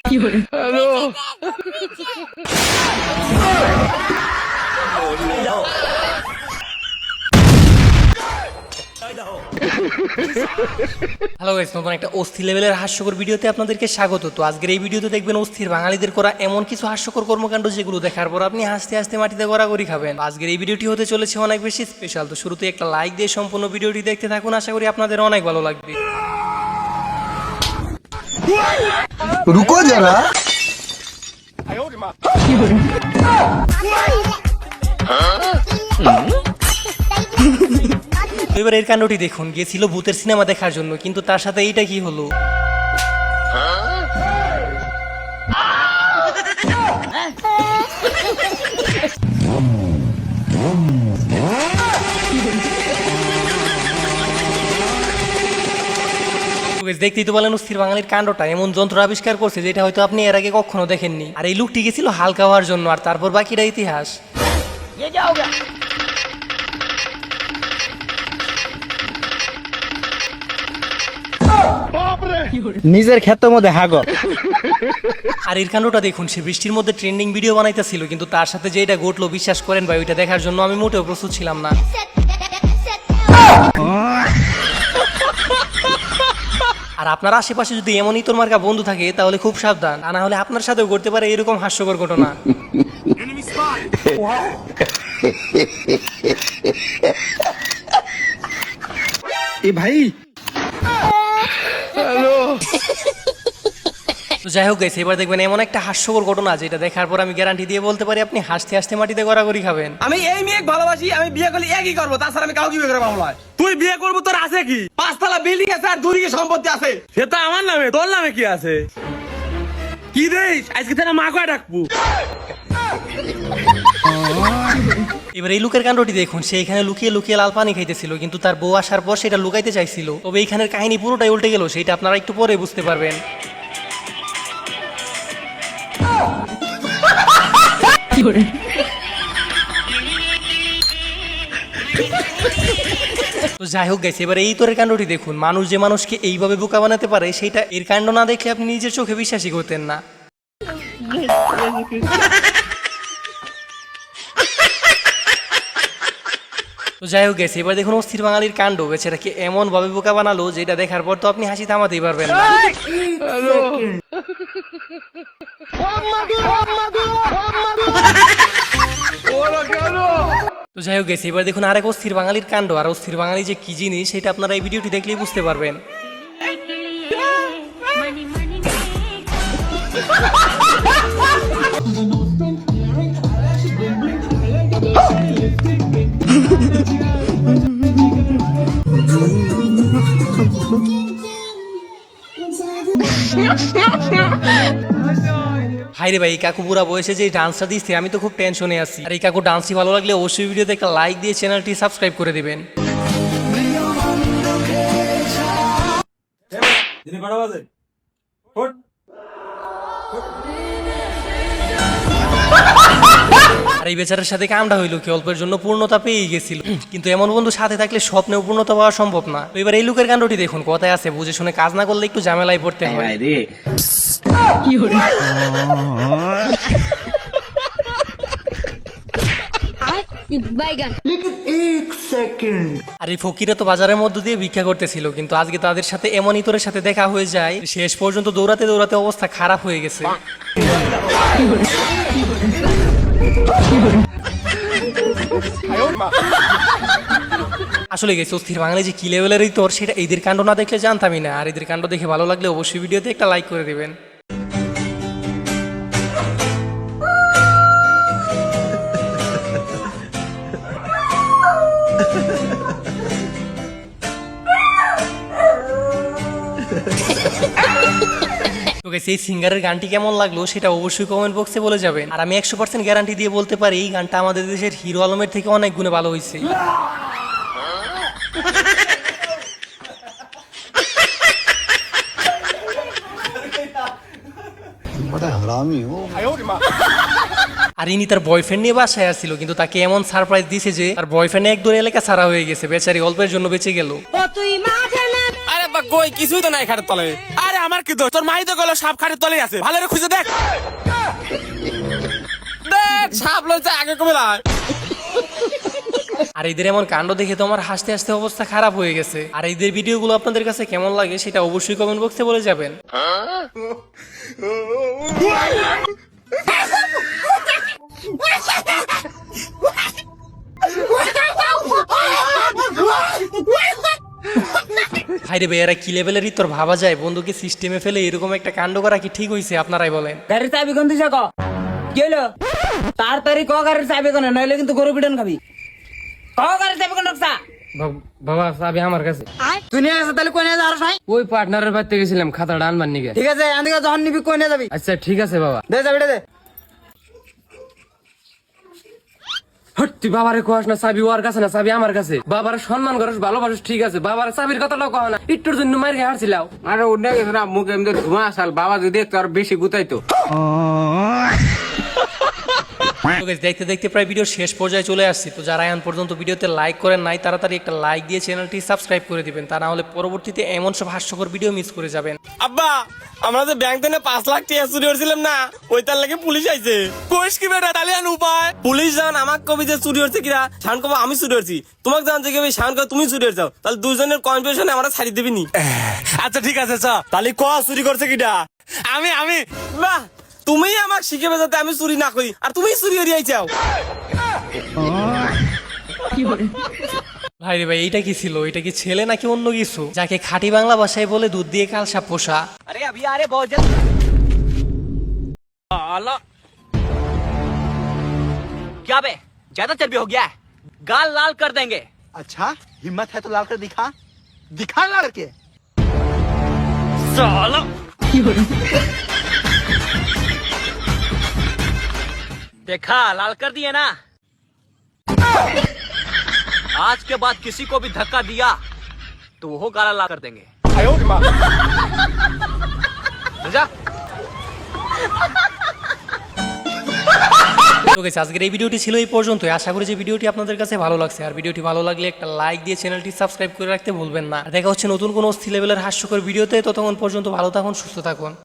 Hello. Hello guys, নতুন একটা অস্থির লেভেলের হাস্যকর ভিডিওতে আপনাদেরকে স্বাগত। তো আজকের এই ভিডিওতে দেখবেন অস্থির বাঙালিদের করা এমন কিছু হাস্যকর কর্মকাণ্ড যেগুলো দেখার পর আপনি হাসতে হাসতে মাটিতে গড়াগড়ি খাবেন। আজকের এই ভিডিওটি হতে চলেছে অনেক বেশি স্পেশাল। তো শুরুতে একটা লাইক দিয়ে সম্পূর্ণ ভিডিওটি দেখতে থাকুন, আশা করি আপনাদের অনেক ভালো লাগবে। रुको जरा। এবার এর কাণ্ডটি দেখুন, গেছিল ভূতের সিনেমা দেখার জন্য, কিন্তু তার সাথে এইটা কি হলো। দেখতেই তো বলেন অস্থির বাঙালির কাণ্ডটা এমন যন্ত্র আবিষ্কার করছে যেটা হয়তো আপনি এর আগে কখনো দেখেননি। আর এই লোকটি গেছিল হালকা হওয়ার জন্য, আর তারপর বাকিটা ইতিহাস। নিজের ক্ষেতের মধ্যে হাগো। আর এর কাণ্ডটা দেখুন, সে বৃষ্টির মধ্যে ট্রেন্ডিং ভিডিও বানাইতেছিল, কিন্তু তার সাথে যে এটা ঘটলো বিশ্বাস করেন ভাই, ওইটা দেখার জন্য আমি মোটেও প্রস্তুত ছিলাম না। আর আপনার আশেপাশে যদি এমনই তোর মার্কা বন্ধু থাকে তাহলে খুব সাবধান, তা না হলে আপনার সাথেও ঘটতে পারে এরকম হাস্যকর ঘটনা। এ ভাই, হ্যালো। তো যাই হোক গাইস, এবার দেখবেন এমন একটা হাস্যকর ঘটনা যেটা দেখার পর আমি গ্যারান্টি দিয়ে বলতে পারি আপনি হাসতে হাসতে মাটিতে গড়াগড়ি খাবেন। আমি এই মেয়ে ভালোবাসি, আমি বিয়ে করলে একই করবো, তাছাড়া আমি কাউকে বিয়ে করে পাবো না। তুই বিয়ে করবো, তোর আছে কি? 5 তলা বিল্ডিং আছে আর 2 দিকে সম্পত্তি আছে। সেটা আমার নামে, তোর নামে কি আছে? কি দেশ আজকে তারা মা কয় ডাকবো। এবার এই লুকের কাণ্ডটি দেখুন, সে এখানে লুকিয়ে লুকিয়ে লাল পানি খাইতেছিল, কিন্তু তার বউ আসার পর সেটা লুকাইতে চাইছিল। তবে এইখানের কাহিনী পুরোটাই উল্টে গেল, সেটা আপনারা একটু পরে বুঝতে পারবেন। তো যাই হোক গাইস, এবার এই তোরের কাণ্ডটি দেখুন, মানুষ যে মানুষকে এইভাবে বোকা বানাতে পারে সেটা এর কাণ্ড না দেখলে আপনি নিজের চোখে বিশ্বাসই করতেন না। তো যাই হোক গেছে, এবার দেখুন অস্থির বাঙালির কাণ্ড। বেচারাকে এমন ভাবে বোকা বানালো যেটা দেখার পর তো আপনি হাসি থামাতেই পারবেন না। হ্যালো। ওরা কেন? তো যাই হোক গেছে, এবার দেখুন আরেক অস্থির বাঙালির কাণ্ড। আর অস্থির বাঙালি যে কি জিনিস সেটা আপনারা এই ভিডিওটি দেখলেই বুঝতে পারবেন। হাইরে ভাই, এই কাকু পুরা বয়সে যে ডান্সটা দিচ্ছে আমি তো খুব টেনশনে আছি। আর এই কাকু ডান্সটি ভালো লাগলে অবশ্যই ভিডিওতে একটা লাইক দিয়ে চ্যানেলটি সাবস্ক্রাইব করে দিবেন। আর এই বেচারের সাথে কামটা হইলো কি, অল্পের জন্য পূর্ণতা পেয়ে গেছিল, কিন্তু এমন বন্ধু সাথে থাকলে স্বপ্নেও পূর্ণতা পাওয়া সম্ভব না। তো এবার এই লোকের কাণ্ডটি দেখুন, কথায় আছে বুঝে শুনে কাজ না করলে একটু ঝামেলায় পড়তে হয়। আর এই ফকিরা তো বাজারের মধ্য দিয়ে ভিক্ষা করতেছিল, কিন্তু আজকে তাদের সাথে এমন ইতরের সাথে দেখা হয়ে যায়, শেষ পর্যন্ত দৌড়াতে দৌড়াতে অবস্থা খারাপ হয়ে গেছে। আসলে গেছে অস্থির বাঙালি যে কি লেভেলের ইতর সেটা এদের কাণ্ড না দেখলে জানতামই না। আর এদের কাণ্ড দেখে ভালো লাগলে অবশ্যই ভিডিওতে একটা লাইক করে দেবেন। তো গাইস, এই সিঙ্গারের গানটি কেমন লাগলো সেটা অবশ্যই কমেন্ট বক্সে বলে যাবেন। আর আমি 100% গ্যারান্টি দিয়ে বলতে পারি এই গানটা আমাদের দেশের হিরো আলমের থেকে অনেক গুণে ভালো হয়েছে। আর ইনি তার বয়ফ্রেন্ড নিয়ে বাসায় আসছিল, কিন্তু তাকে এমন সারপ্রাইজ দিয়েছে যে তার বয়ফ্রেন্ড এক দূরে এলাকা ছাড়া হয়ে গেছে। বেচারি অল্পের জন্য বেঁচে গেল। তুই মা জানা আব্বা কই কিছুই তো নাই খাটের তলে। আরে আমার কি দোষ, তোর মাই তো গেল সাপ খাটের তলেই আছে, ভালো করে খুঁজে দেখ। দেখ সাপ লইছে আগে কবে লাই। আর এদের এমন কাণ্ড দেখে তো আমার হাসতে হাসতে অবস্থা খারাপ হয়ে গেছে। আর এদের ভিডিওগুলো আপনাদের কাছে কেমন লাগে সেটা অবশ্যই কমেন্ট বক্সে বলে যাবেন। ভাইরে ভাই, এরা কি লেভেলেরই তোর ভাবা যায়? বন্ধুকে সিস্টেমে ফেলে এরকম একটা কাণ্ড করা কি ঠিক হয়েছে? আপনারাই বলেন। গাড়ির চাবি কোন দিছে ক? কি হলো? তাড়াতাড়ি ক গাড়ির চাবি কোন, নইলে কিন্তু গরু পিটন খাবি। ক গাড়ির চাবি কোন রাখছা? বাবা চাবি আমার কাছে। তুই নিয়ে আসা, তাহলে কই নিয়ে যাওয়ার সময়? ওই পার্টনারের বাড়িতে গেছিলাম খাতাটা আনবার নিকে। ঠিক আছে, এদিকে যখন নিবি কই নিয়ে যাবি? আচ্ছা ঠিক আছে বাবা। দে চাবিটা দে। হট, তুই বাবারে কোয়াস না চাবি ওর কাছে না, চাবি আমার কাছে। বাবারে সম্মান করিস, ভালোবাসিস, ঠিক আছে। বাবার চাবির কথাটাও কহ না, একটুর জন্য মার খেয়ে হারছিলাও। আরে উঠে গেছে না, মুখ এমনি ধোঁয়া আসাল। বাবা যদি একটু আর বেশি গুতাইতো। তো guys, দেখতে দেখতে প্রায় ভিডিও শেষ পর্যায়ে চলে আসছি। তো যারা এখন পর্যন্ত ভিডিওতে লাইক করেন নাই, তাড়াতাড়ি একটা লাইক দিয়ে চ্যানেলটি সাবস্ক্রাইব করে দিবেন, তা না হলে পরবর্তীতে এমন সব হাস্যকর ভিডিও মিস করে যাবেন। আব্বা আমরা যে ব্যাংক থেকে 5 লাখ টাকা চুরি করছিলাম না, ওইটার লাগে পুলিশ আইছে। কোষ কি বেটা তালিয়ান উপায়? পুলিশ জান আমাক কবি যে চুরি হচ্ছে কিরা, শান কব আমি চুরি করছি, তোমাক জান যে কবি শান কব তুমি চুরি করছো, তাহলে দুজনের কনফিউশনে আমরা ছাড়ি দিবি নি। আচ্ছা ঠিক আছে চ, তাহলে ক চুরি করছে কিটা? আমি বাহ, তুমি আমাক শিখাবে যাতে আমি চুরি না করি, আর তুমি চুরি করে আইছাও। ভাই রে ভাই, এইটা কি ছিল? এটা কি ছেলে নাকি অন্য কিছু? যাকে খাঁটি বাংলা ভাষায় বলে দুধ দিয়ে কালসা পোষা। আরে अभी आ रहे बहुत जल्द। क्या बे, ज्यादा चर्बी हो गया है? गाल लाल कर देंगे। अच्छा हिम्मत है तो लाल कर दिखा, दिखा लाल के। साला देखा, लाल कर दिए ना। आज के बाद किसी को भी धक्का दिया तो वो गाला लाल कर देंगे। समझा? তো guys, আজকের এই ভিডিওটি ছিল এই পর্যন্তই। আশা করি যে ভিডিওটি আপনাদের কাছে ভালো লাগছে। আর ভিডিওটি ভালো লাগলে একটা লাইক দিয়ে চ্যানেলটি সাবস্ক্রাইব করে রাখতে ভুলবেন না। দেখা হচ্ছে নতুন কোনো অস্থির লেভেলের হাস্যকর ভিডিওতে। ততক্ষণ পর্যন্ত ভালো থাকুন, সুস্থ থাকুন।